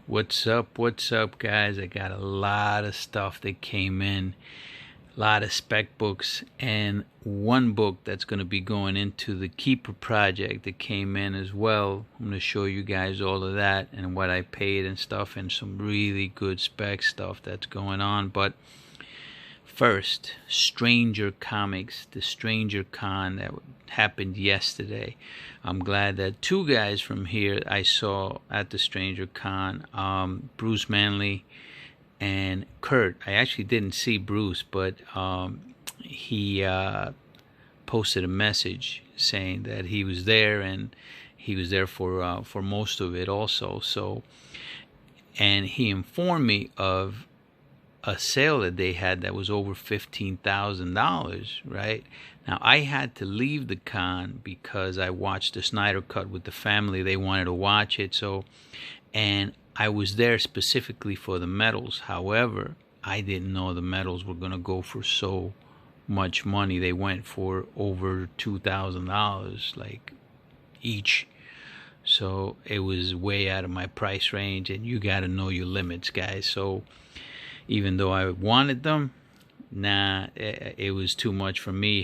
What's up? What's up, guys? I got a lot of stuff that came in, a lot of spec books, and one book that's going to be going into the Keeper project that came in as well. I'm going to show you guys all of that and what I paid and stuff, and some really good spec stuff that's going on. But first, Stranger Comics, the Stranger Con that happened yesterday. I'm glad that two guys from here I saw at the Stranger Con, Bruce Manley and Kurt. I actually didn't see Bruce, but he posted a message saying that he was there, and he was there for most of it also. So, and he informed me of a sale that they had that was over $15,000, right? Now, I had to leave the con because I watched the Snyder Cut with the family. They wanted to watch it, so, and I was there specifically for the medals. However, I didn't know the medals were going to go for so much money. They went for over $2,000, like, each. So it was way out of my price range, and you got to know your limits, guys. So even though I wanted them, it was too much for me.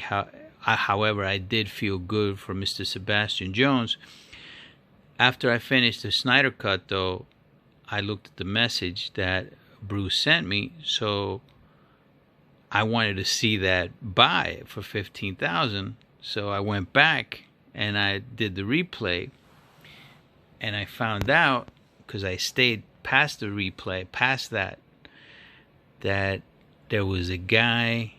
However, I did feel good for Mr. Sebastian Jones. After I finished the Snyder Cut, though, I looked at the message that Bruce sent me, so I wanted to see that buy for $15,000. So I went back and I did the replay, and I found out, because I stayed past the replay, past that there was a guy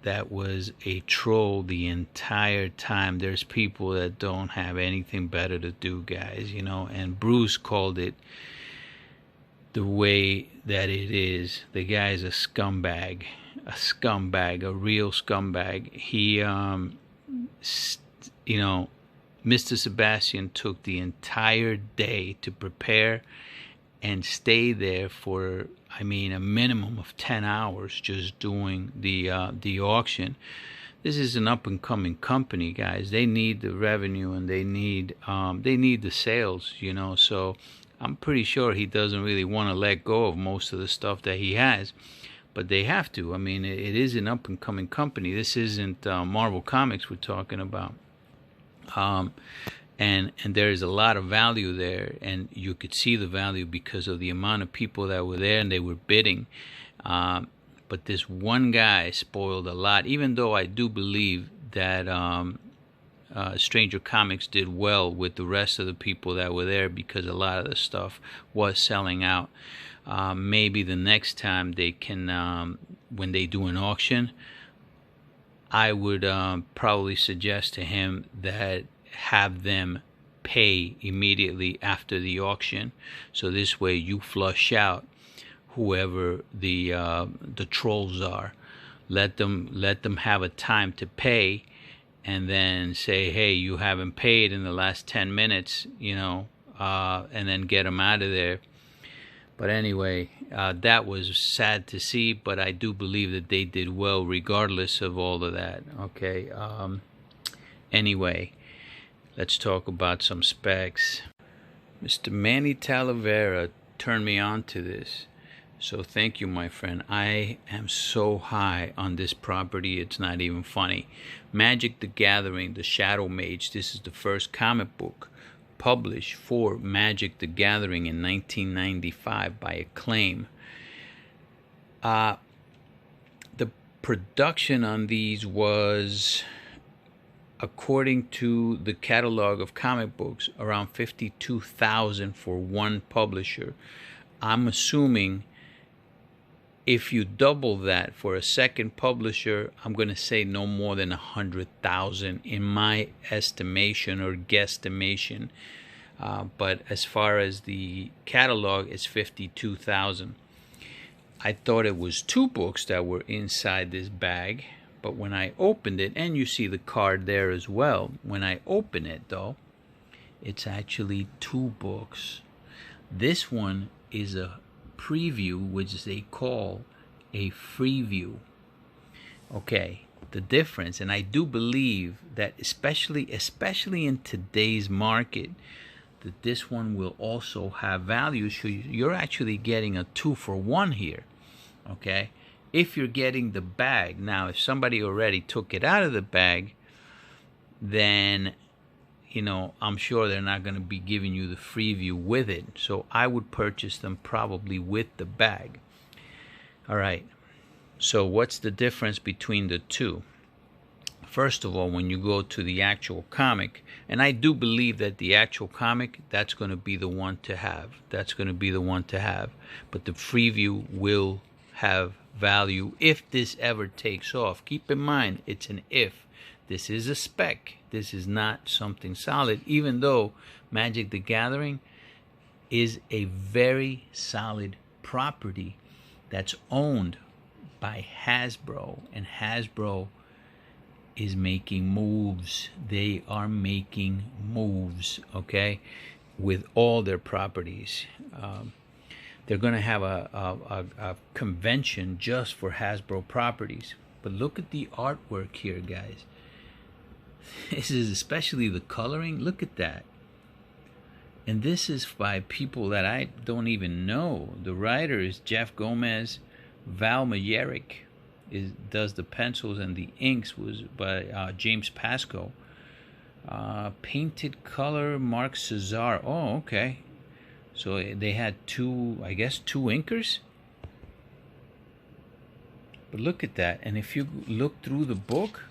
that was a troll the entire time. There's people that don't have anything better to do, guys, you know, and Bruce called it the way that it is. The guy's a scumbag, a real scumbag. He, you know, Mr. Sebastian took the entire day to prepare and stay there for, I mean, a minimum of 10 hours just doing the auction. This is an up-and-coming company, guys. They need the revenue, and they need the sales, you know. So I'm pretty sure he doesn't really want to let go of most of the stuff that he has, but they have to. I mean, it is an up-and-coming company. This isn't Marvel Comics we're talking about. And there is a lot of value there, and you could see the value because of the amount of people that were there and they were bidding. But this one guy spoiled a lot, even though I do believe that Stranger Comics did well with the rest of the people that were there, because a lot of the stuff was selling out. Maybe the next time they can, when they do an auction, I would probably suggest to him that have them pay immediately after the auction, so this way you flush out whoever the trolls are. Let them have a time to pay, and then say, hey, you haven't paid in the last 10 minutes, you know, and then get them out of there. But anyway, that was sad to see, but I do believe that they did well regardless of all of that. Okay. Anyway, let's talk about some specs. Mr. Manny Talavera turned me on to this, so thank you, my friend. I am so high on this property, it's not even funny. Magic the Gathering, The Shadow Mage. This is the first comic book published for Magic the Gathering in 1995 by Acclaim. The production on these was, according to the catalog of comic books, around 52,000 for one publisher. I'm assuming if you double that for a second publisher, I'm going to say no more than 100,000 in my estimation or guesstimation. But as far as the catalog, it's 52,000. I thought it was two books that were inside this bag, but when I opened it, and you see the card there as well, when I open it though, it's actually two books. This one is a preview, which they call a freeview. Okay, the difference, and I do believe that especially in today's market, that this one will also have value. So you're actually getting a 2-for-1 here, okay? If you're getting the bag. Now, if somebody already took it out of the bag, then, you know, I'm sure they're not going to be giving you the Freeview with it. So I would purchase them probably with the bag. All right. So what's the difference between the two? First of all, when you go to the actual comic, and I do believe that the actual comic, that's going to be the one to have. That's going to be the one to have. But the Freeview will have value if this ever takes off. Keep in mind, it's an if. This is a spec. This is not something solid, even though Magic the Gathering is a very solid property that's owned by Hasbro, and Hasbro is making moves. They are making moves, okay, with all their properties. They're going to have a convention just for Hasbro properties. But look at the artwork here, guys. This is especially the coloring. Look at that. And this is by people that I don't even know. The writer is Jeff Gomez. Val Majerick does the pencils, and the inks was by James Pasco. Painted color, Mark Cesar. Oh, okay. So they had two inkers. But look at that. And if you look through the book,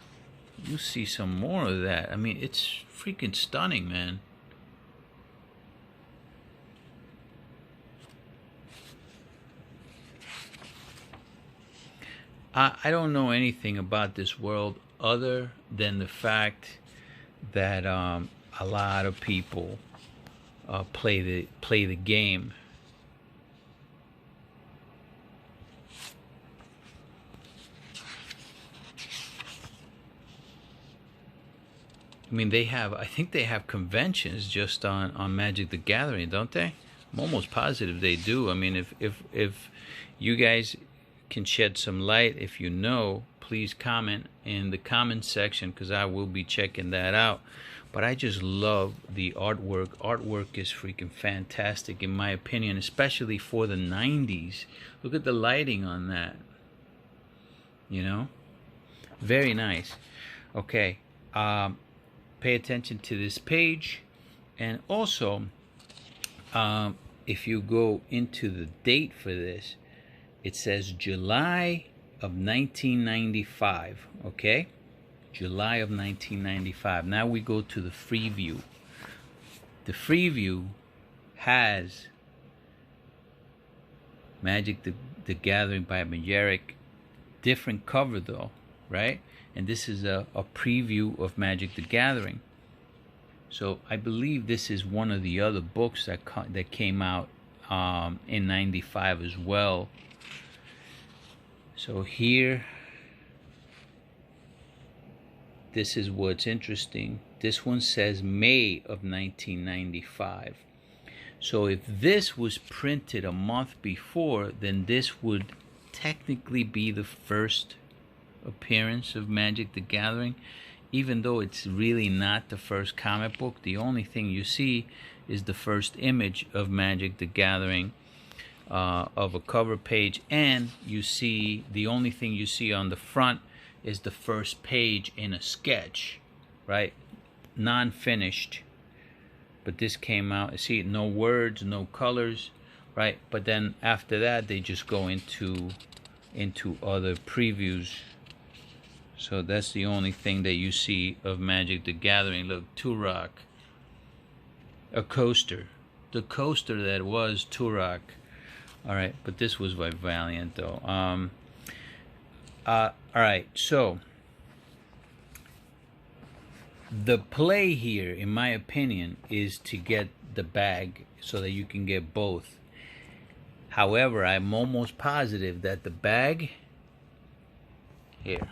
you see some more of that. I mean, it's freaking stunning, man. I don't know anything about this world other than the fact that a lot of people play the game. I mean, I think they have conventions just on Magic the Gathering, don't they? I'm almost positive they do. I mean, if you guys can shed some light, if you know, please comment in the comment section, because I will be checking that out. But I just love the artwork. Artwork is freaking fantastic in my opinion, especially for the 90s. Look at the lighting on that. You know, very nice. Okay, pay attention to this page, and also if you go into the date for this, it says July of 1995, okay? July of 1995. Now we go to the Freeview. The Freeview has Magic the Gathering by Majerick. Different cover though, right? And this is a preview of Magic the Gathering. So I believe this is one of the other books that came out in 95 as well. So here, this is what's interesting. This one says May of 1995. So if this was printed a month before, then this would technically be the first appearance of Magic the Gathering. Even though it's really not the first comic book, the only thing you see is the first image of Magic the Gathering. Of a cover page, and you see the only thing you see on the front is the first page in a sketch, right? Non-finished. But this came out, see, no words, no colors, right? But then after that they just go into other previews. So that's the only thing that you see of Magic the Gathering. Look, Turok, a coaster, the coaster that was Turok. All right, but this was by Valiant though. All right, so the play here, in my opinion, is to get the bag so that you can get both. However, I'm almost positive that the bag here.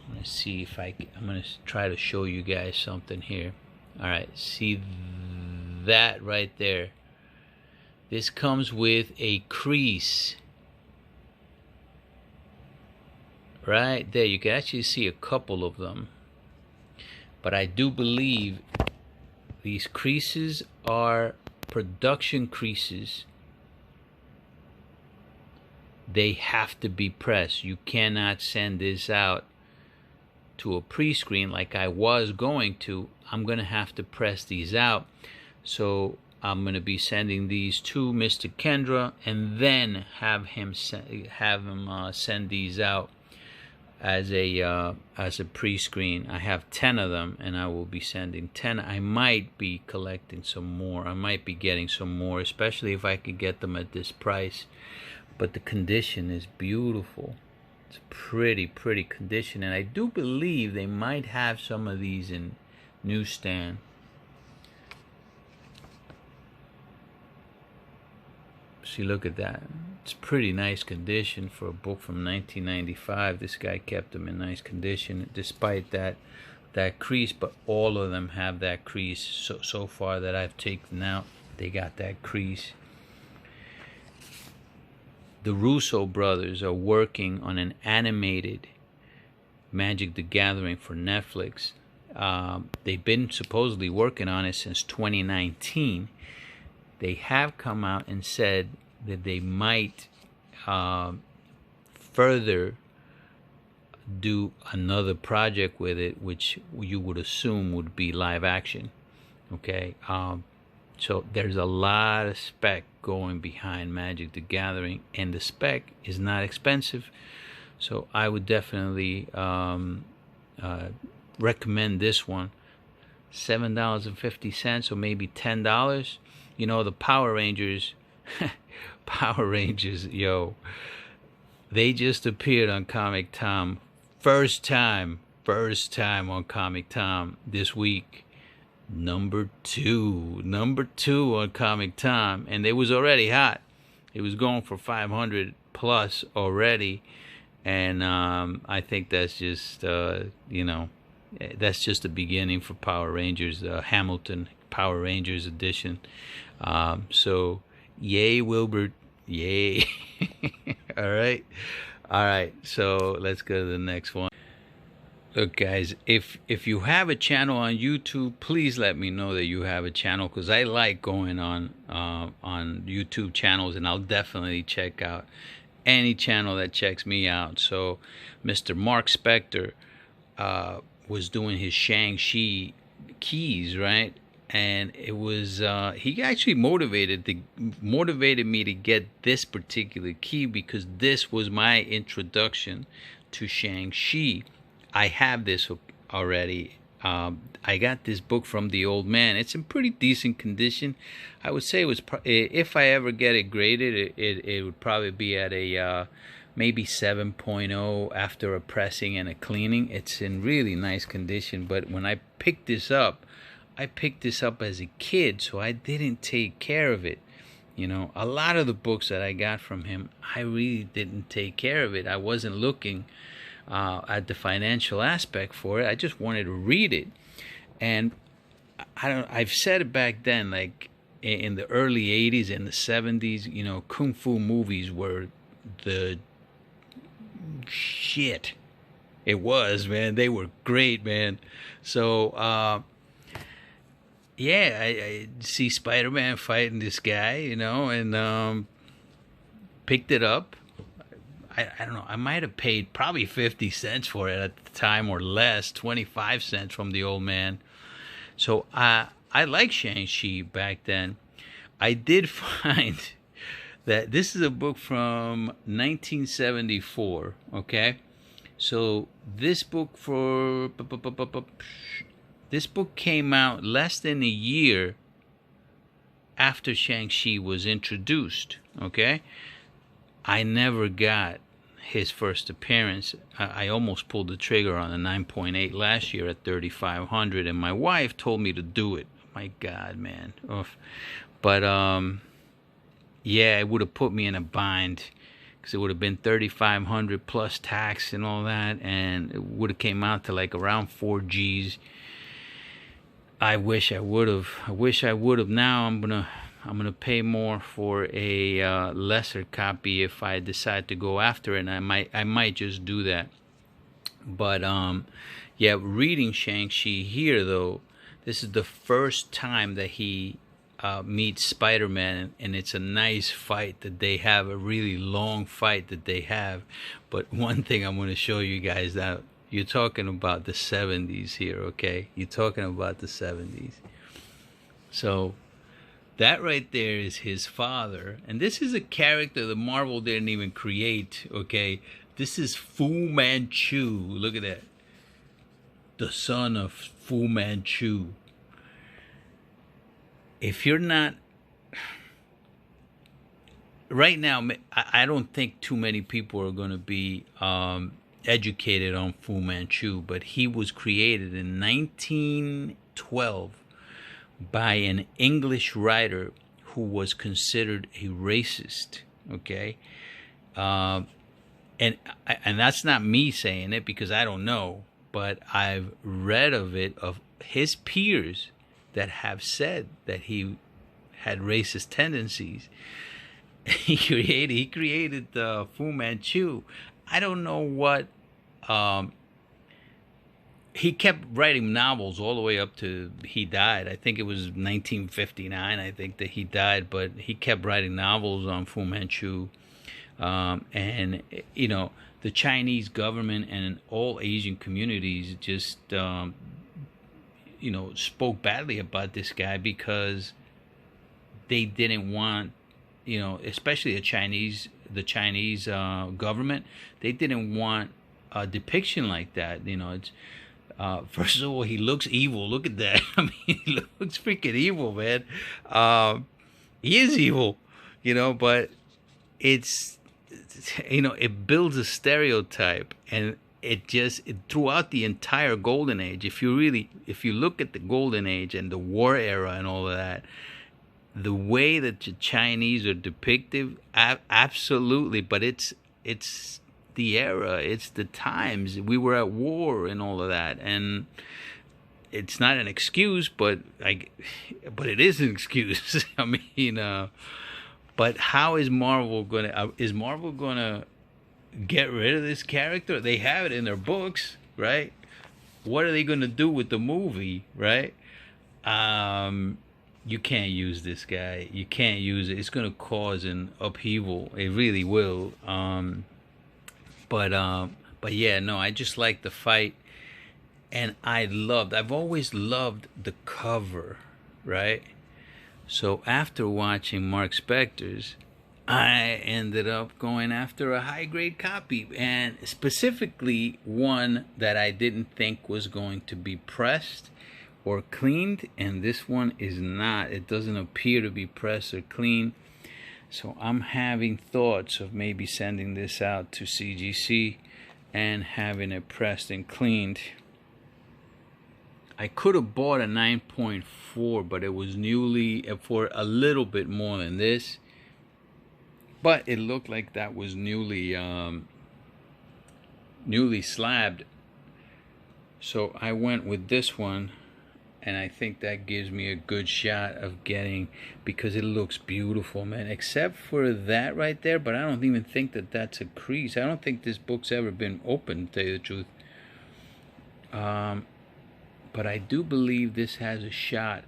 I'm gonna see if I'm gonna try to show you guys something here. All right, see that right there. This comes with a crease. Right there, you can actually see a couple of them. But I do believe These creases are production creases. They have to be pressed. You cannot send this out to a pre-screen like I was going to. I'm going to have to press these out. So I'm going to be sending these to Mr. Kendra, and then have him send these out as a pre-screen. I have 10 of them, and I will be sending 10. I might be collecting some more. I might be getting some more, especially if I could get them at this price. But the condition is beautiful. It's pretty condition, and I do believe they might have some of these in newsstand. See, look at that. It's pretty nice condition for a book from 1995. This guy kept them in nice condition despite that crease, but all of them have that crease. So far that I've taken out, they got that crease. The Russo brothers are working on an animated Magic the Gathering for Netflix. They've been supposedly working on it since 2019. They have come out and said that they might further do another project with it, which you would assume would be live action. Okay, so there's a lot of spec going behind Magic the Gathering, and the spec is not expensive. So I would definitely recommend this one. $7.50 or maybe $10. You know, the Power Rangers, yo, they just appeared on Comic Tom. First time on Comic Tom this week. Number two on Comic Tom, and it was already hot. It was going for 500 plus already, and I think that's just that's just the beginning for Power Rangers, Hamilton Power Rangers edition. So yay, Wilbert, yay. all right, so let's go to the next one. Look, guys, if you have a channel on YouTube, please let me know that you have a channel, because I like going on YouTube channels, and I'll definitely check out any channel that checks me out. So Mr. Mark Spector was doing his Shang-Chi keys, right? And it was he actually motivated me to get this particular key, because this was my introduction to Shang-Chi. I have this already. I got this book from the old man. It's in pretty decent condition. I would say it was, if I ever get it graded, it would probably be at a maybe 7.0 after a pressing and a cleaning. It's in really nice condition. But when I picked this up as a kid, so I didn't take care of it. You know, a lot of the books that I got from him, I really didn't take care of it. I wasn't looking at the financial aspect for it. I just wanted to read it. And I've said it back then, like in the early 80s and the 70s, you know, kung fu movies were the shit. It was, man. They were great, man. So yeah, I see Spider-Man fighting this guy, you know, and picked it up. I don't know, I might have paid probably 50 cents for it at the time, or less, 25 cents from the old man. So I liked Shang-Chi back then. I did find that this is a book from 1974, okay? So this book came out less than a year after Shang-Chi was introduced, okay? I never got his first appearance. I almost pulled the trigger on a 9.8 last year at 3,500, and my wife told me to do it. My God, man. Oof. But yeah, it would have put me in a bind, because it would have been 3,500 plus tax and all that, and it would have came out to like around 4 G's. I wish I would have. Now I'm gonna pay more for a lesser copy if I decide to go after it, and I might just do that. But yeah, reading Shang-Chi here though, This is the first time that he meets Spider-Man, and it's a nice fight that they have, a really long fight that they have. But one thing I'm going to show you guys now, you're talking about the 70s here, okay? You're talking about the 70s. So that right there is his father, and this is a character that Marvel didn't even create, okay? This is Fu Manchu. Look at that. The son of Fu Manchu. If you're not... Right now, I don't think too many people are going to be educated on Fu Manchu, but he was created in 1912 by an English writer who was considered a racist, okay? And that's not me saying it, because I don't know, but I've read of it, of his peers that have said that he had racist tendencies. He created Fu Manchu. I don't know what... he kept writing novels all the way up to he died. I think it was 1959, I think, that he died, but he kept writing novels on Fu Manchu. And, you know, the Chinese government and all Asian communities just, you know, spoke badly about this guy because they didn't want, you know, especially the Chinese government, they didn't want a depiction like that. You know, it's, first of all, he looks evil. Look at that. I mean, he looks freaking evil, man. He is evil, you know, but it's, you know, it builds a stereotype, and throughout the entire Golden Age, if you look at the Golden Age and the war era and all of that, the way that the Chinese are depicted, absolutely, but it's the era, it's the times. We were at war and all of that, and it's not an excuse, but it is an excuse. I mean, but how is Marvel gonna get rid of this character? They have it in their books, right? What are they gonna do with the movie, right? You can't use this guy. You can't use it. It's gonna cause an upheaval. It really will. But yeah, no, I just like the fight, and I've always loved the cover, right? So after watching Mark Spector's, I ended up going after a high-grade copy, and specifically one that I didn't think was going to be pressed or cleaned, and this one is not. It doesn't appear to be pressed or cleaned. So I'm having thoughts of maybe sending this out to CGC and having it pressed and cleaned. I could have bought a 9.4, but it was newly, for a little bit more than this. But it looked like that was newly slabbed. So I went with this one, and I think that gives me a good shot of getting, because it looks beautiful, man, except for that right there. But I don't even think that that's a crease. I don't think this book's ever been opened, to tell you the truth. But I do believe this has a shot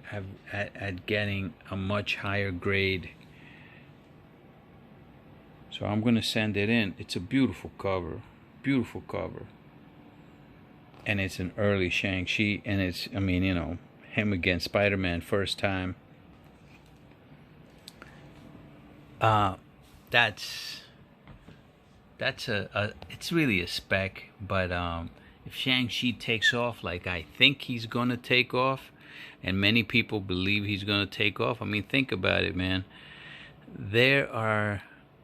at getting a much higher grade. So I'm going to send it in. It's a beautiful cover. Beautiful cover. And it's an early Shang-Chi. And it's, I mean, you know, him against Spider-Man, first time. That's it's really a spec. But if Shang-Chi takes off like I think he's going to take off, and many people believe he's going to take off, I mean, think about it, man.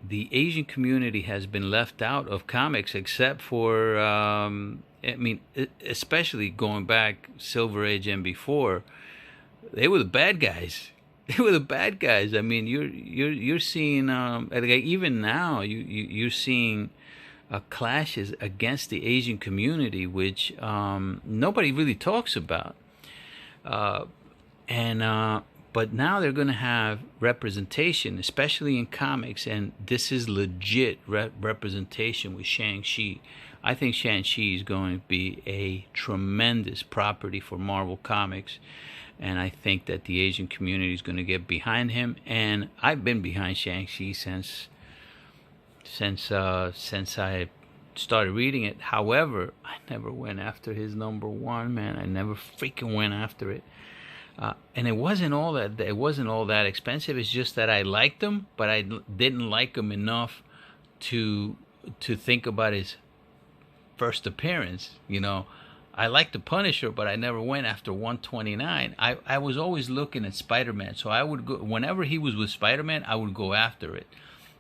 The Asian community has been left out of comics, except for, I mean, especially going back Silver Age and before. They were the bad guys. They were the bad guys. I mean, you're seeing, like even now, you're seeing clashes against the Asian community, which nobody really talks about. But now they're going to have representation, especially in comics, and this is legit representation with Shang-Chi. I think Shang-Chi is going to be a tremendous property for Marvel Comics. and I think that the Asian community is going to get behind him. And I've been behind Shang-Chi since I started reading it. However, I never went after his #1, man. I never freaking went after it. And it wasn't all that expensive. It's just that I liked him, but I didn't like him enough to think about his first appearance. You know, I liked the Punisher, but I never went after 129. I was always looking at Spider-Man, so I would go whenever he was with Spider-Man. I would go after it.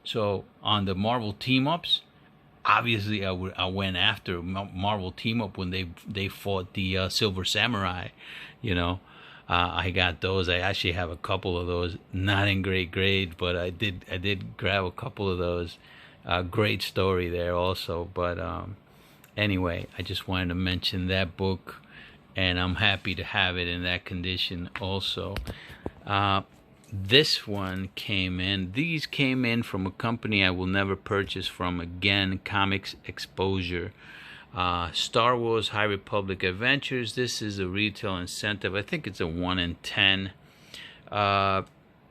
So on the Marvel team-ups, obviously I went after Marvel team-up when they fought the Silver Samurai. You know. I got those. I actually have a couple of those, not in great grade, but I did grab a couple of those. Great story there also. But anyway, I just wanted to mention that book, and I'm happy to have it in that condition also. This one came in. These came in from a company I will never purchase from again, Comics Exposure. Star Wars High Republic Adventures. This is a retail incentive. I think it's a 1 in 10.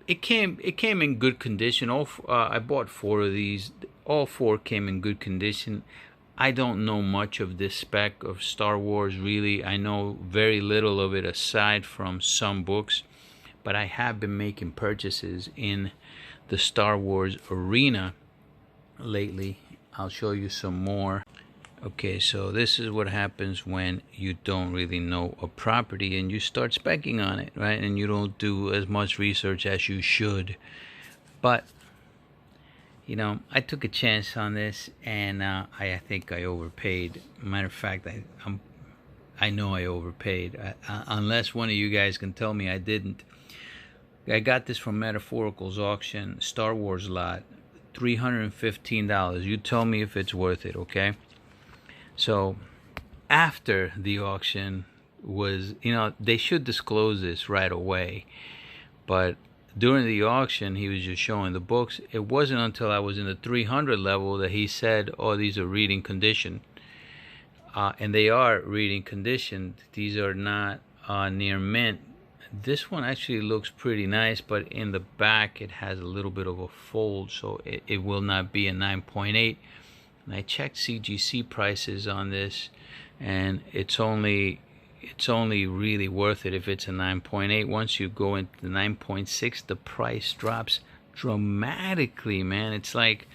It came in good condition. I bought 4 of these. All 4 came in good condition. I don't know much of this spec of Star Wars, really. I know very little of it aside from some books, but I have been making purchases in the Star Wars arena lately. I'll show you some more. Okay, so this is what happens when you don't really know a property and you start specking on it, right? And you don't do as much research as you should. But, you know, I took a chance on this, and I think I overpaid. Matter of fact, I know I overpaid. Unless one of you guys can tell me I didn't. I got this from Metaphorical's auction, Star Wars lot, $315. You tell me if it's worth it, okay? So after the auction was, you know, they should disclose this right away, but during the auction he was just showing the books. It wasn't until I was in the 300 level that he said, oh, these are reading condition, and they are reading condition. These are not near mint. This one actually looks pretty nice, but in the back it has a little bit of a fold, so it will not be a 9.8. And I checked CGC prices on this, and it's only really worth it if it's a 9.8. Once you go into the 9.6, the price drops dramatically, man. It's like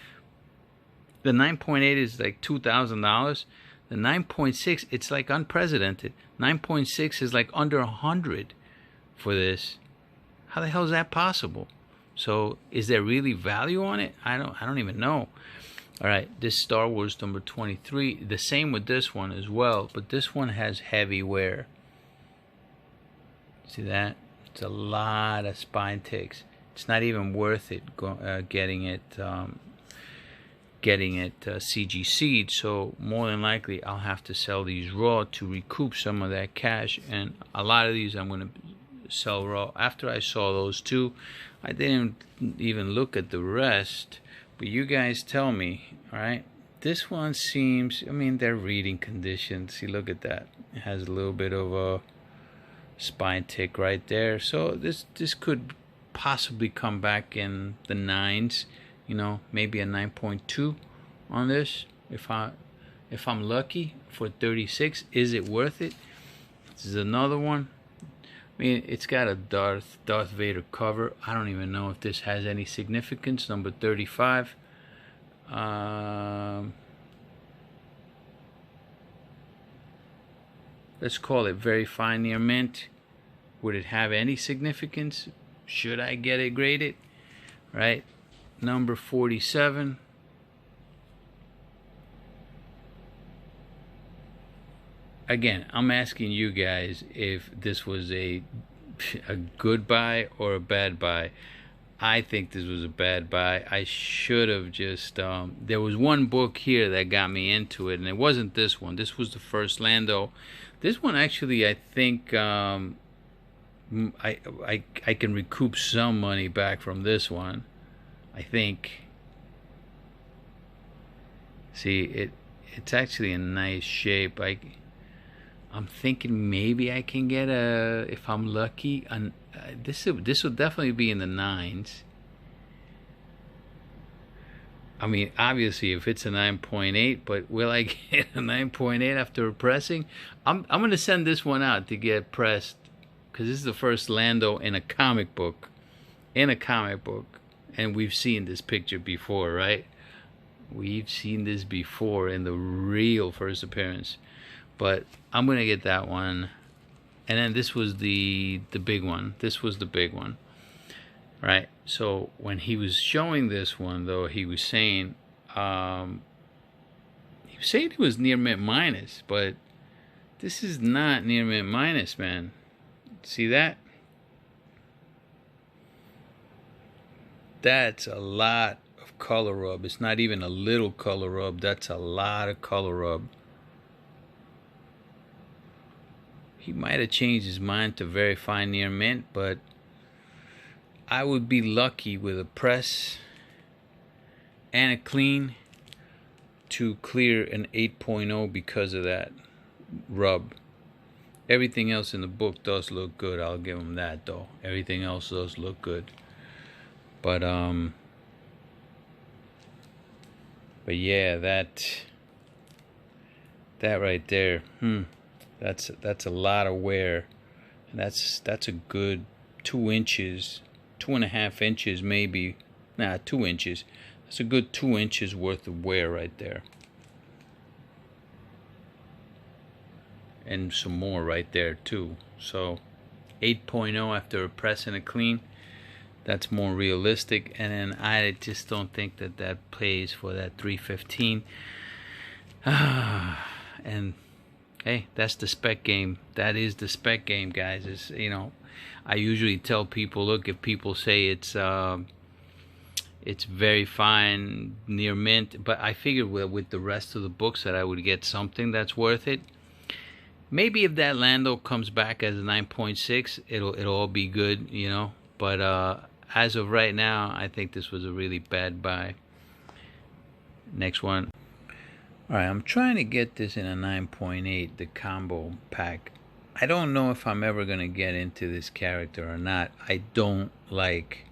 the 9.8 is like $2,000. The 9.6, it's like unprecedented. 9.6 is like under 100 for this. How the hell is that possible? So is there really value on it? I don't even know. All right, this Star Wars #23, the same with this one as well, but this one has heavy wear. See that? It's a lot of spine ticks. It's not even worth it getting it CGC'd, so more than likely I'll have to sell these raw to recoup some of that cash, and a lot of these I'm going to sell raw. After I saw those 2, I didn't even look at the rest. But you guys tell me, all right? This one seems, I mean, they're reading conditions. See, look at that. It has a little bit of a spine tick right there. So this could possibly come back in the 9s. You know, maybe a 9.2 on this. If I'm lucky for 36, is it worth it? This is another one. I mean, it's got a Darth Vader cover. I don't even know if this has any significance. Number 35. Let's call it very fine near mint. Would it have any significance? Should I get it graded? Right? Number 47. Again, I'm asking you guys if this was a good buy or a bad buy. I think this was a bad buy. I should have just there was one book here that got me into it, and it wasn't this one. This was the first Lando. This one actually, I think I can recoup some money back from this one. I think. See, it's actually in nice shape. I'm thinking maybe I can get a, if I'm lucky, this will definitely be in the nines. I mean, obviously, if it's a 9.8, but will I get a 9.8 after pressing? I'm gonna send this one out to get pressed, because this is the first Lando in a comic book. And we've seen this picture before, right? We've seen this before in the real first appearance. But I'm gonna get that one. And then this was the big one. This was the big one, right? So when he was showing this one, though, he was saying it was near mint minus, but this is not near mint minus, man. See that? That's a lot of color rub. It's not even a little color rub. That's a lot of color rub. He might have changed his mind to verify near mint, but I would be lucky with a press and a clean to clear an 8.0 because of that rub. Everything else in the book does look good. I'll give him that, though. Everything else does look good. But yeah, that right there, that's a lot of wear, and that's a good 2 inches, 2.5 inches maybe, 2 inches. That's a good 2 inches worth of wear right there, and some more right there too. So 8.0 after a press and a clean. That's more realistic, and then I just don't think that plays for that 315. And hey, that's the spec game. That is the spec game, guys. Is, you know, I usually tell people, look, if people say it's very fine, near mint, but I figured with the rest of the books that I would get something that's worth it. Maybe if that Lando comes back as a 9.6, it'll all be good, you know. But as of right now, I think this was a really bad buy. Next one. Alright, I'm trying to get this in a 9.8, the combo pack. I don't know if I'm ever going to get into this character or not. I don't like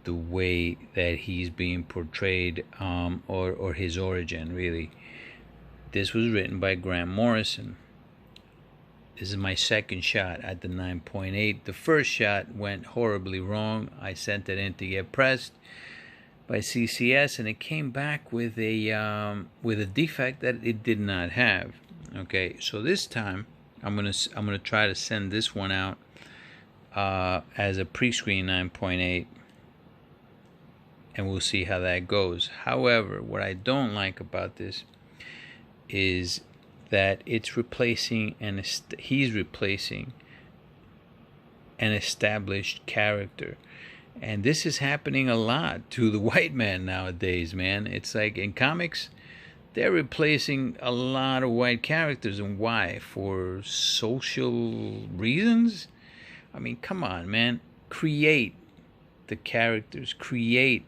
the way that he's being portrayed, or his origin, really. This was written by Grant Morrison. This is my second shot at the 9.8. The first shot went horribly wrong. I sent it in to get pressed by CCS, and it came back with a defect that it did not have. Okay, so this time I'm gonna try to send this one out as a pre-screen 9.8, and we'll see how that goes. However, what I don't like about this is that it's replacing he's replacing an established character, and this is happening a lot to the white man nowadays, man. It's like in comics, they're replacing a lot of white characters, and why? For social reasons? I mean, come on, man. Create the characters, create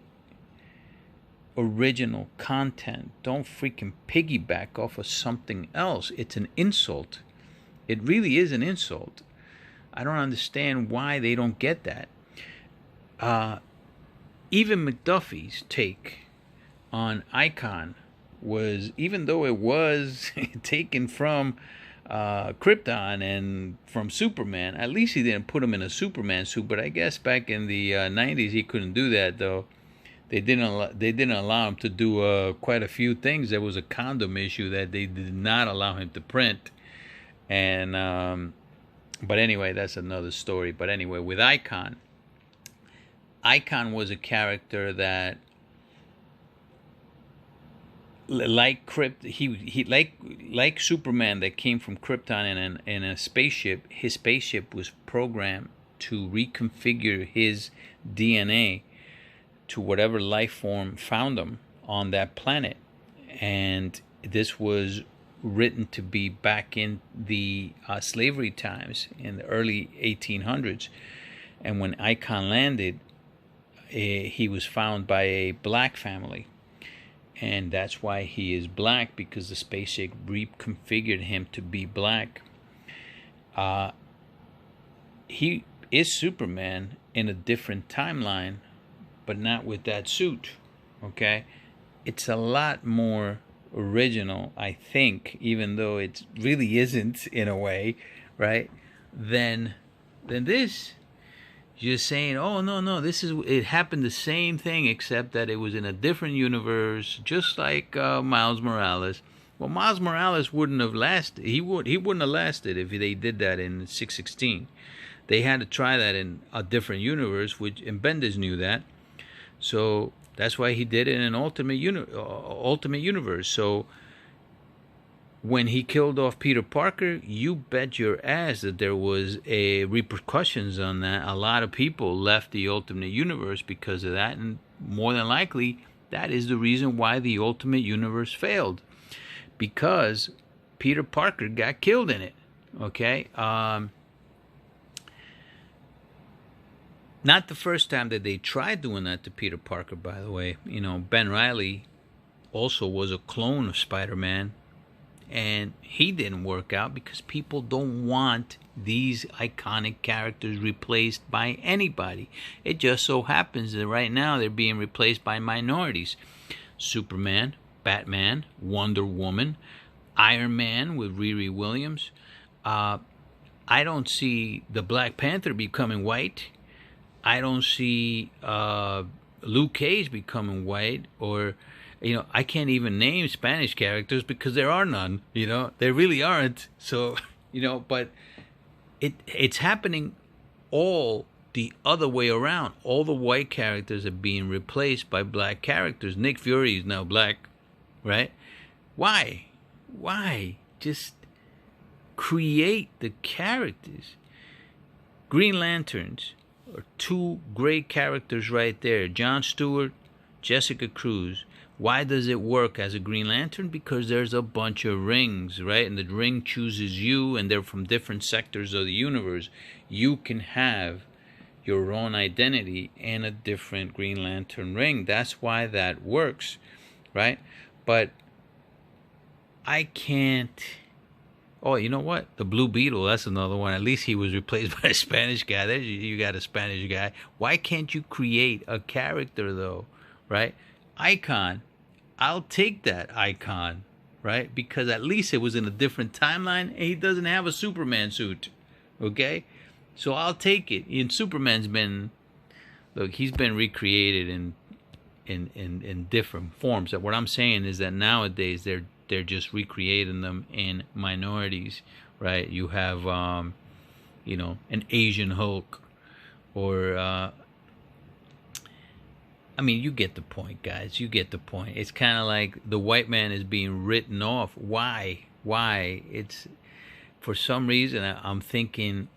original content. Don't freaking piggyback off of something else. It's an insult. It really is an insult. I don't understand why they don't get that. Even McDuffie's take on Icon was, even though it was taken from Krypton and from Superman, at least he didn't put him in a Superman suit. But I guess back in the 90s he couldn't do that, though. They didn't allow him to do quite a few things. There was a condom issue that they did not allow him to print, and but anyway, that's another story. But anyway, with Icon was a character that, like like Superman, that came from Krypton in a spaceship. His spaceship was programmed to reconfigure his DNA to whatever life form found him on that planet. And this was written to be back in the slavery times, in the early 1800s. And when Icon landed, he was found by a black family. and that's why he is black, because the spaceship reconfigured him to be black. He is Superman in a different timeline, but not with that suit. Okay, it's a lot more original, I think, even though it really isn't in a way, right? Than this. Just saying, oh no, it happened the same thing, except that it was in a different universe, just like Miles Morales. Well, Miles Morales wouldn't have lasted. He wouldn't have lasted if they did that in 616. They had to try that in a different universe, and Bendis knew that. So that's why he did it in an ultimate universe. So when he killed off Peter Parker, you bet your ass that there was a repercussions on that. A lot of people left the Ultimate Universe because of that, and more than likely, that is the reason why the Ultimate Universe failed, because Peter Parker got killed in it. Okay, not the first time that they tried doing that to Peter Parker, by the way. You know, Ben Reilly also was a clone of Spider-Man, and he didn't work out because people don't want these iconic characters replaced by anybody. It just so happens that right now they're being replaced by minorities. Superman, Batman, Wonder Woman, Iron Man with Riri Williams. I don't see the Black Panther becoming white. I don't see Luke Cage becoming white, or I can't even name Spanish characters because there are none. There really aren't. So, but it's happening all the other way around. All the white characters are being replaced by black characters. Nick Fury is now black, right? Why? Just create the characters. Green Lanterns are two great characters right there. John Stewart, Jessica Cruz. Why does it work as a Green Lantern? Because there's a bunch of rings, right? And the ring chooses you, and they're from different sectors of the universe. You can have your own identity in a different Green Lantern ring. That's why that works, right? But I can't... Oh, you know what? The Blue Beetle, that's another one. At least he was replaced by a Spanish guy. There you got a Spanish guy. Why can't you create a character, though, right? Icon. I'll take that Icon, right? Because at least it was in a different timeline, and he doesn't have a Superman suit, okay? So I'll take it. And Superman's been, look, he's been recreated in different forms. What I'm saying is that nowadays they're just recreating them in minorities, right? You have, an Asian Hulk, or you get the point, guys. You get the point. It's kind of like the white man is being written off. Why? It's, for some reason, I'm thinking,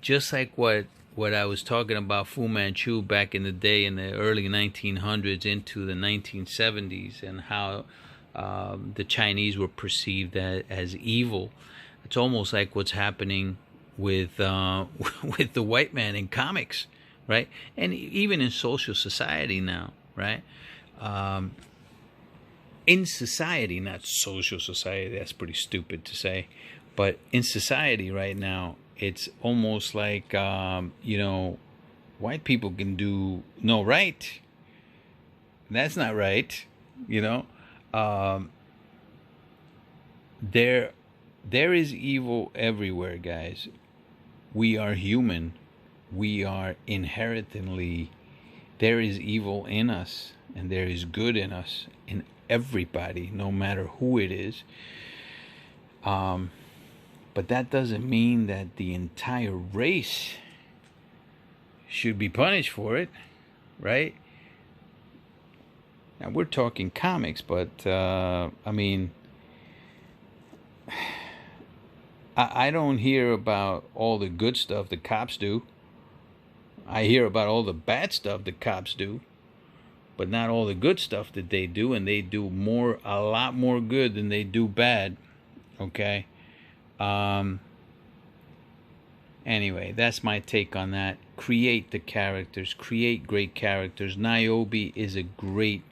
just like what I was talking about Fu Manchu back in the day, in the early 1900s into the 1970s, and how the Chinese were perceived as evil. It's almost like what's happening with with the white man in comics, right? And even in social society now, right? In society, not social society, that's pretty stupid to say, but in society right now, it's almost like, white people can do no right. That's not right, There is evil everywhere, guys. We are human. We are inherently, there is evil in us, and there is good in us, in everybody, no matter who it is. But that doesn't mean that the entire race should be punished for it, right? Now, we're talking comics, but, I don't hear about all the good stuff the cops do. I hear about all the bad stuff the cops do, but not all the good stuff that they do, and they do a lot more good than they do bad, okay? Anyway, that's my take on that. Create the characters. Create great characters. Niobe is a great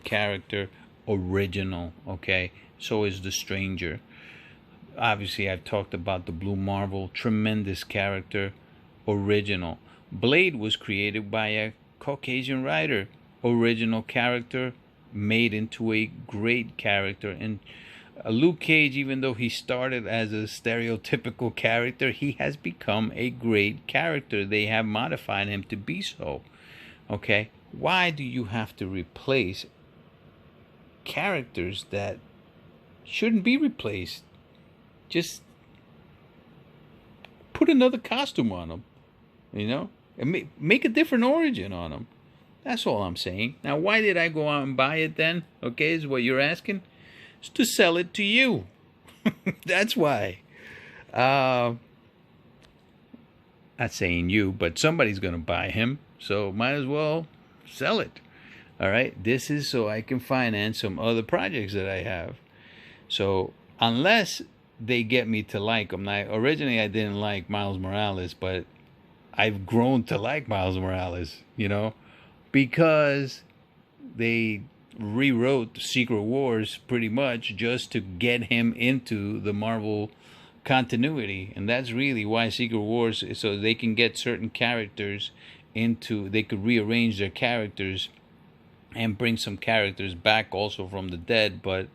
character. original, okay? So is The Stranger. Obviously, I've talked about the Blue Marvel, tremendous character, original. Blade was created by a Caucasian writer, original character, made into a great character. And Luke Cage, even though he started as a stereotypical character, he has become a great character. They have modified him to be so. Okay? Why do you have to replace characters that shouldn't be replaced? Just put another costume on them, you know, and make a different origin on them. That's all I'm saying. Now, why did I go out and buy it then? Okay, is what you're asking? It's to sell it to you. That's why. Not saying you, but somebody's going to buy him, so might as well sell it. All right, this is so I can finance some other projects that I have. So unless they get me to like them. Now, originally I didn't like Miles Morales, but I've grown to like Miles Morales, you know, because they rewrote Secret Wars pretty much just to get him into the Marvel continuity. And that's really why Secret Wars, so they can get certain characters into, they could rearrange their characters and bring some characters back also from the dead. But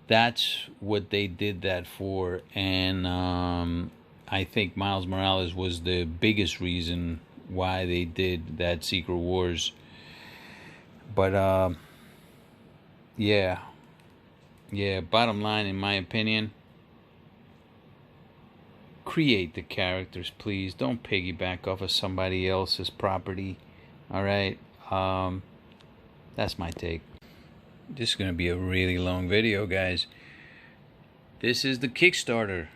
that's what they did that for. And I think Miles Morales was the biggest reason why they did that Secret Wars. But yeah, bottom line, in my opinion, create the characters, please. Don't piggyback off of somebody else's property. All right, that's my take. This is going to be a really long video, guys. This is the Kickstarter.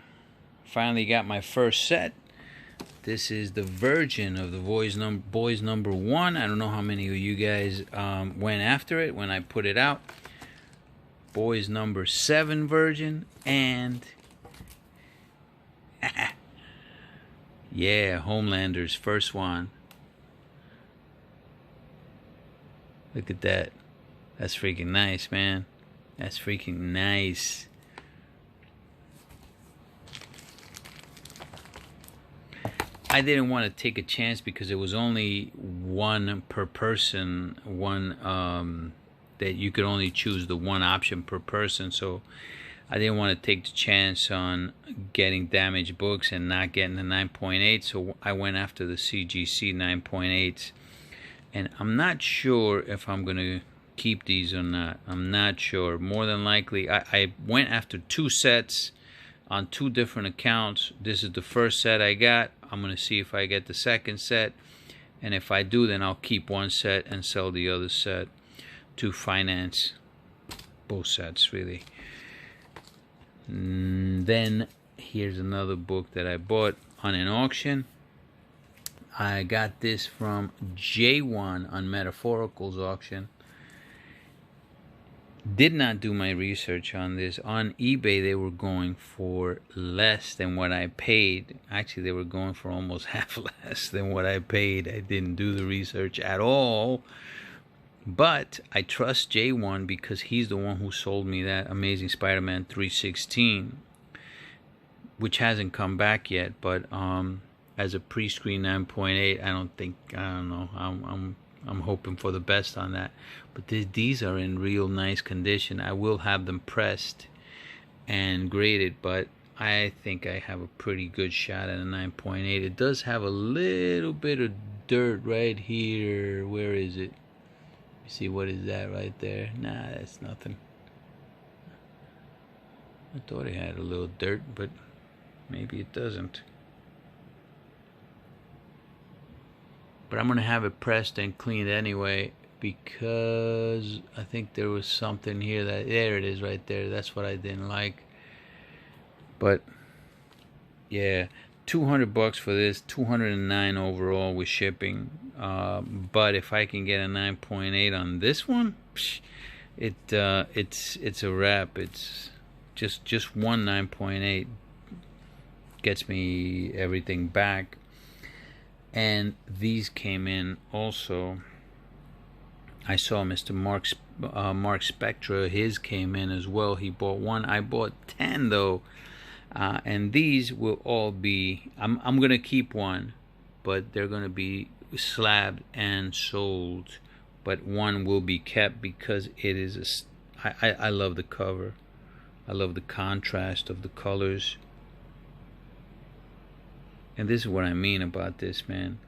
Finally got my first set. This is the version of the Boys number 1. I don't know how many of you guys went after it when I put it out. Boys number 7 version. And yeah, Homelander's first one. Look at that. That's freaking nice, man. That's freaking nice. I didn't want to take a chance because it was only one per person, one that you could only choose the one option per person. So I didn't want to take the chance on getting damaged books and not getting the 9.8. So I went after the CGC 9.8s. And I'm not sure if I'm going to keep these or not. I'm not sure. More than likely, I went after 2 sets on 2 different accounts. This is the first set I got. I'm going to see if I get the second set. And if I do, then I'll keep one set and sell the other set to finance both sets, really. Then here's another book that I bought on an auction. I got this from J1 on Metaphorical's auction. Did not do my research on this. On eBay, they were going for less than what I paid. Actually, they were going for almost half less than what I paid. I didn't do the research at all. But I trust J1 because he's the one who sold me that Amazing Spider-Man 316, which hasn't come back yet. But as a pre-screen 9.8, I don't know. I'm hoping for the best on that. But these are in real nice condition. I will have them pressed and graded, but I think I have a pretty good shot at a 9.8. It does have a little bit of dirt right here. Where is it? You see, what is that right there? Nah, that's nothing. I thought it had a little dirt, but maybe it doesn't. But I'm going to have it pressed and cleaned anyway, because I think there was something here that, there it is right there. That's what I didn't like. But yeah, $200 for this, $209 overall with shipping. But if I can get a 9.8 on this one, it's a wrap. It's just one 9.8 gets me everything back. And these came in also I saw Mr. Mark Spectra, his came in as well. He bought one. I bought 10 though. And these will all be, I'm going to keep one, but they're going to be slabbed and sold. But one will be kept because it is I love the cover. I love the contrast of the colors. And this is what I mean about this, man.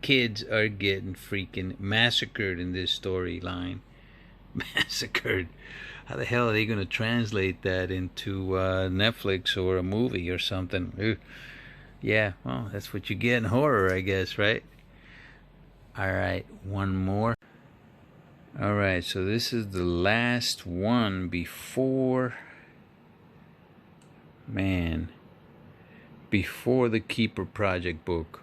Kids are getting freaking massacred in this storyline. Massacred. How the hell are they going to translate that into Netflix or a movie or something? Ugh. Yeah, well, that's what you get in horror, I guess, right? Alright, one more. Alright, so this is the last one before... Man. Before the Keeper Project book.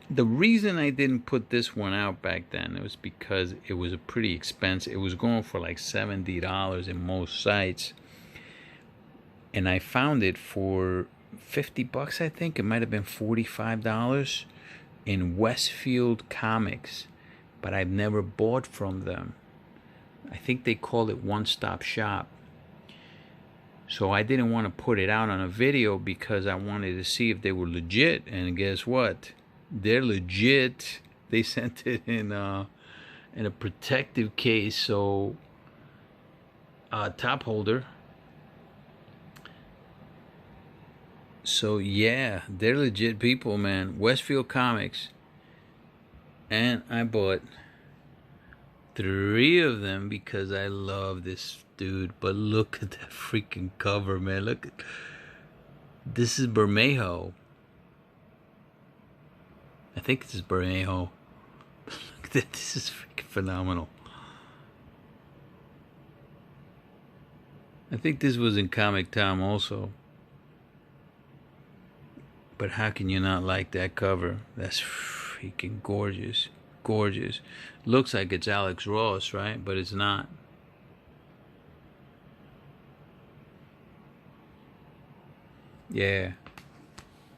The reason I didn't put this one out back then was because it was a pretty expensive. It was going for like $70 in most sites. And I found it for $50, I think. It might have been $45 in Westfield Comics. But I've never bought from them. I think they call it One Stop Shop. So I didn't want to put it out on a video because I wanted to see if they were legit. And guess what? They're legit. They sent it in a protective case, so top holder. So yeah, they're legit people, man. Westfield Comics. And I bought 3 of them because I love this dude. But look at that freaking cover, man. Look at this. Is Bermejo. I think this is Bermejo. Look at that. This is freaking phenomenal. I think this was in Comic Tom also. But how can you not like that cover? That's freaking gorgeous. Gorgeous. Looks like it's Alex Ross, right? But it's not. Yeah.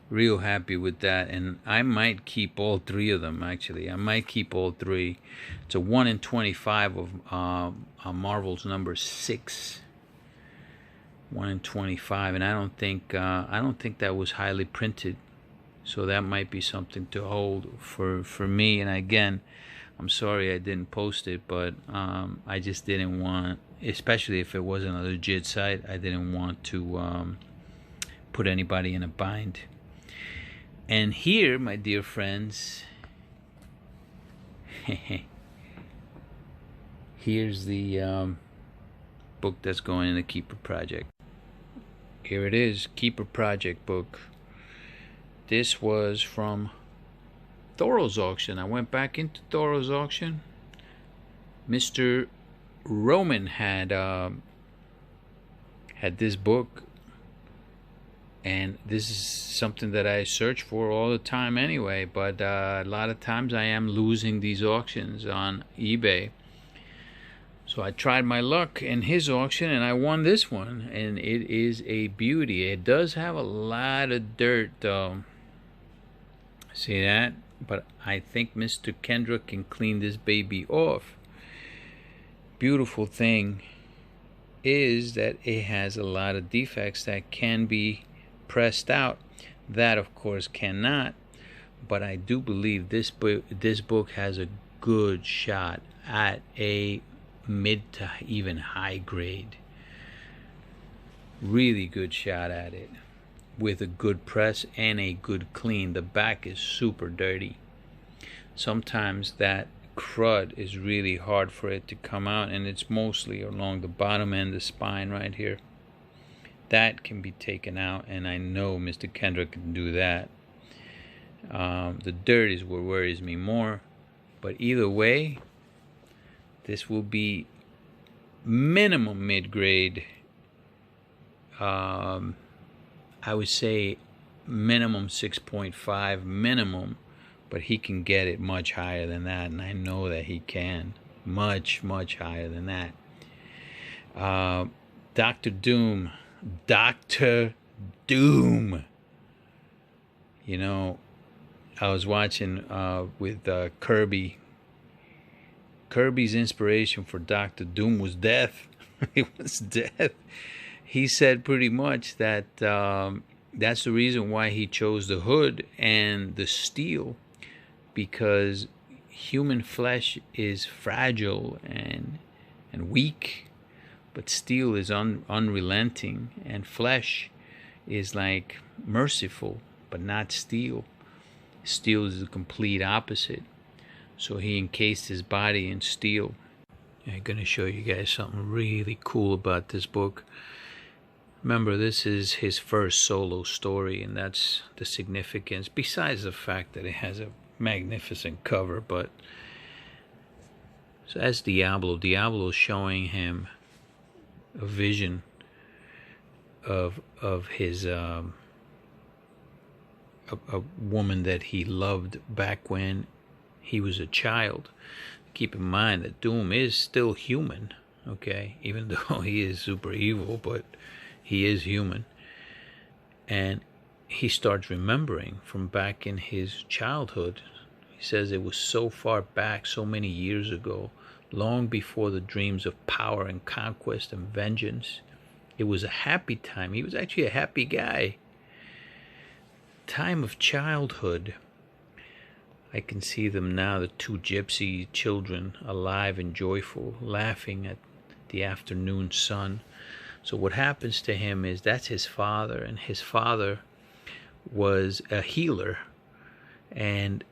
Real happy with that. And I might keep all 3 of them, actually. I might keep all 3. It's a 1 in 25 of Marvel's number 6. 1 in 25. And I don't think that was highly printed. So that might be something to hold for me. And again, I'm sorry I didn't post it, but I just didn't want, especially if it wasn't a legit site, I didn't want to put anybody in a bind. And here, my dear friends, here's the book that's going in the Keeper Project. Here it is, Keeper Project book. This was from Thoro's auction. I went back into Thoro's auction. Mr. Roman had this book, and this is something that I search for all the time anyway, but a lot of times I am losing these auctions on eBay. So I tried my luck in his auction and I won this one, and it is a beauty. It does have a lot of dirt though. See that? But I think Mr. Kendrick can clean this baby off. Beautiful thing is that it has a lot of defects that can be pressed out. That of course cannot. But I do believe this book has a good shot at a mid to even high grade. Really good shot at it, with a good press and a good clean. The back is super dirty. Sometimes that crud is really hard for it to come out, and it's mostly along the bottom and the spine right here. That can be taken out, and I know Mr. Kendrick can do that. The dirt is what worries me more, but either way, this will be minimum mid-grade. I would say minimum 6.5 minimum, but he can get it much higher than that, and I know that he can. Much higher than that. Dr. Doom. Dr. Doom. You know, I was watching with Kirby, Kirby's inspiration for Doctor Doom was death. It was death. He said pretty much that that's the reason why he chose the hood and the steel, because human flesh is fragile and weak, but steel is unrelenting, and flesh is like merciful, but not steel. Steel is the complete opposite. So he encased his body in steel. I'm going to show you guys something really cool about this book. Remember, this is his first solo story, and that's the significance, besides the fact that it has a magnificent cover. But so as Diablo is showing him a vision of his a woman that he loved back when he was a child. Keep in mind that Doom is still human, okay? Even though he is super evil, but he is human. And he starts remembering from back in his childhood. He says it was so far back, so many years ago, long before the dreams of power and conquest and vengeance. It was a happy time. He was actually a happy guy. Time of childhood. I can see them now, the two gypsy children, alive and joyful, laughing at the afternoon sun. So what happens to him is that's his father, and his father was a healer, and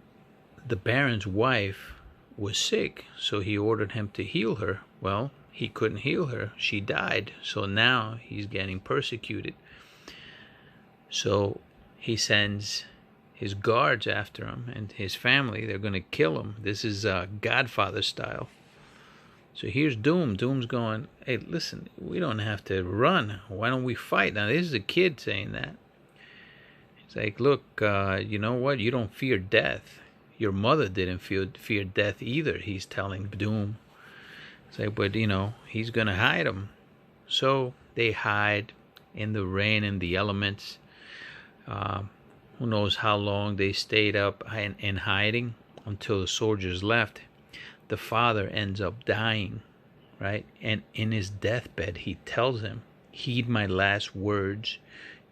the Baron's wife was sick, so he ordered him to heal her. Well, he couldn't heal her. She died, so now he's getting persecuted. So he sends his guards after him and his family. They're going to kill him. This is Godfather style. So here's Doom. Doom's going, hey, listen, we don't have to run. Why don't we fight? Now, this is a kid saying that. It's like, look, you know what? You don't fear death. Your mother didn't fear death either, he's telling Doom. It's like, but, you know, he's going to hide him. So they hide in the rain and the elements. Who knows how long they stayed up in hiding until the soldiers left. The father ends up dying, right? And in his deathbed, he tells him, heed my last words.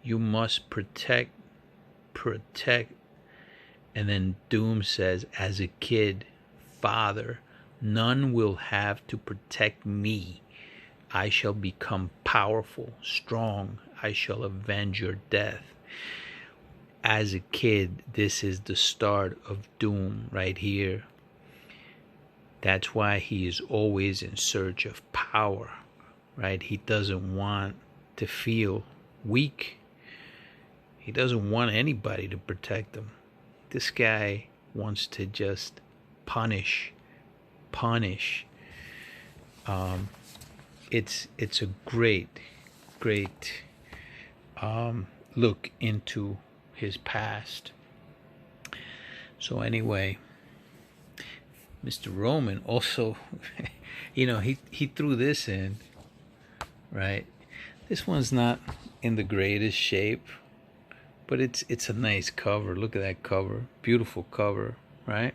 You must protect. And then Doom says, as a kid, Father, none will have to protect me. I shall become powerful, strong. I shall avenge your death. As a kid, this is the start of Doom right here. That's why he is always in search of power, right? He doesn't want to feel weak. He doesn't want anybody to protect him. This guy wants to just punish. It's a great look into his past. So anyway, Mr. Roman also, you know, he threw this in, right? This one's not in the greatest shape, but it's a nice cover. Look at that cover. Beautiful cover, right?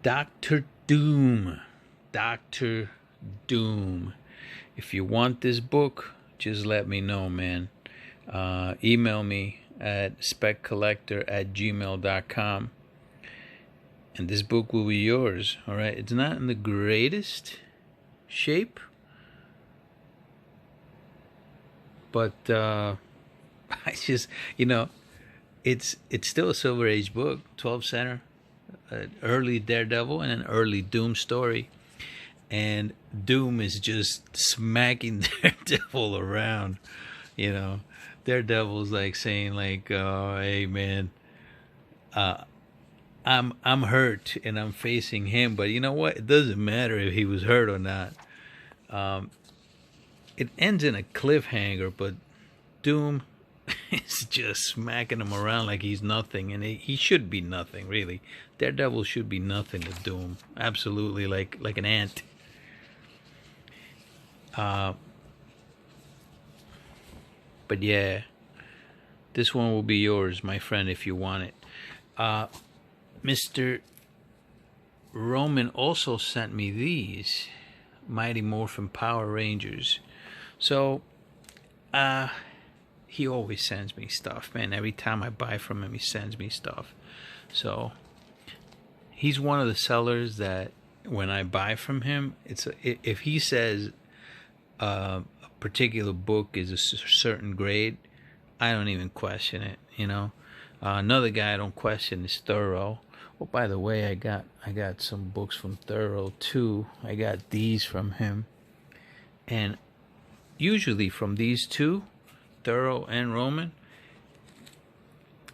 Dr. Doom. Dr. Doom. If you want this book, just let me know, man. Email me at speccollector@gmail.com, and this book will be yours. All right, it's not in the greatest shape, but I just, you know, it's still a Silver Age book. 12 center, an early Daredevil and an early Doom story. And Doom is just smacking Daredevil around, you know. Daredevil's like saying, like, hey man, I'm hurt and I'm facing him, but you know what? It doesn't matter if he was hurt or not. It ends in a cliffhanger, but Doom is just smacking him around like he's nothing, and he should be nothing, really. Daredevil should be nothing to Doom. Absolutely, like an ant. But yeah, this one will be yours, my friend, if you want it. Mr. Roman also sent me these Mighty Morphin Power Rangers. So, he always sends me stuff, man. Every time I buy from him, he sends me stuff. So, he's one of the sellers that when I buy from him, if he says a particular book is a certain grade, I don't even question it. Another guy I don't question is Thorough. Oh, by the way, I got some books from Thorough too. I got these from him, and usually from these two, Thorough and Roman,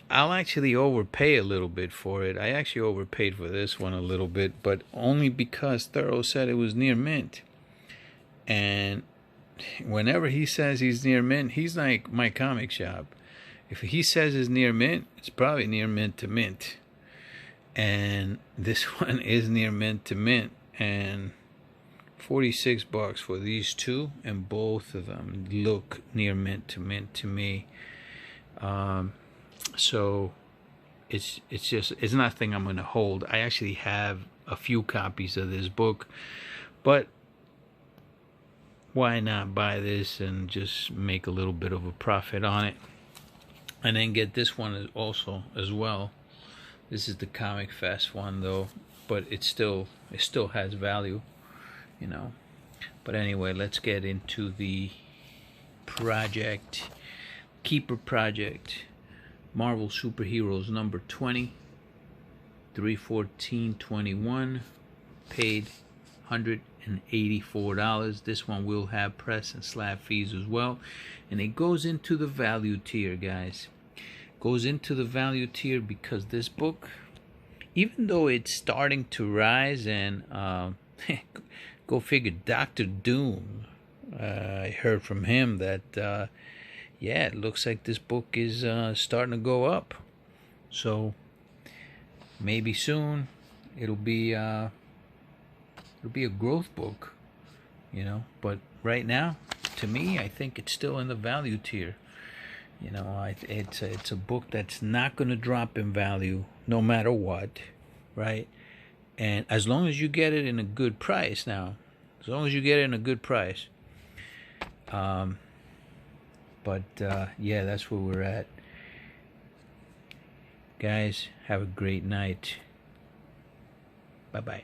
I'll actually overpay a little bit for it. I actually overpaid for this one a little bit, but only because Thorough said it was near mint. And whenever he says he's near mint, he's like my comic shop. If he says it's near mint, it's probably near mint to mint. And this one is near mint to mint. And $46 for these two, and both of them look near mint to me. So it's nothing I'm gonna hold. I actually have a few copies of this book, but why not buy this and just make a little bit of a profit on it, and then get this one also as well. This is the Comic Fest one though, but it still has value, But anyway, let's get into the project. Keeper Project, Marvel Superheroes number 20, 3/14/21, paid $184. This one will have press and slab fees as well, and it goes into the value tier, guys. Goes into the value tier because this book, even though it's starting to rise, and go figure, Dr. Doom, I heard from him that yeah, it looks like this book is starting to go up. So maybe soon it'll be a growth book, But right now, to me, I think it's still in the value tier. It's a book that's not going to drop in value no matter what, right? And as long as you get it in a good price, now, as long as you get it in a good price. But yeah, that's where we're at. Guys, have a great night. Bye-bye.